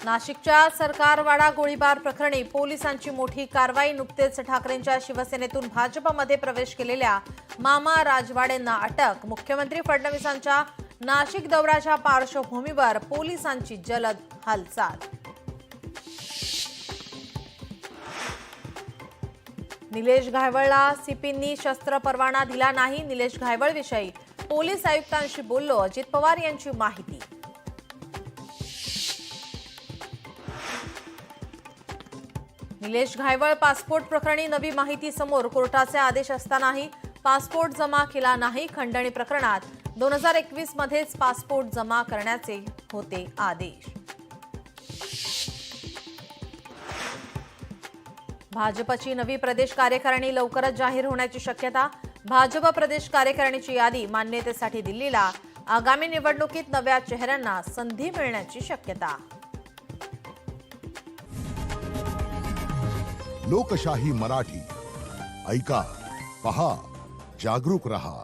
नाशिकच्या सरकारवाडा गोळीबार प्रकरणी पोलिसांची मोठी कारवाई। नुकतेच ठाकरेंच्या शिवसेनेतून भाजपमध्ये प्रवेश केलेल्या मामा राजवाडेंना अटक। मुख्यमंत्री फडणवीसांच्या नाशिक दौऱ्याच्या पार्श्वभूमीवर पोलिसांची जलद हालचाल। निलेश घायवळला सीपींनी शस्त्र परवाना दिला नाही। निलेश घायवळविषयी पोलीस आयुक्तांशी बोललो, अजित पवार यांची माहिती। निलेश घायवळ पासपोर्ट प्रकरणी नवी माहिती समोर। कोर्टाचे आदेश असतानाही पासपोर्ट जमा केला नाही। खंडणी प्रकरणात 2021 मध्येच पासपोर्ट जमा करण्याचे होते आदेश। भाजपची नवी प्रदेश कार्यकारिणी लवकरच जाहीर होण्याची शक्यता। भाजप प्रदेश कार्यकारिणीची यादी मान्यतेसाठी दिल्लीला। आगामी निवडणुकीत नव्या चेहऱ्यांना संधी मिळण्याची शक्यता। लोकशाही मराठी ऐका, पहा, जागरूक रहा।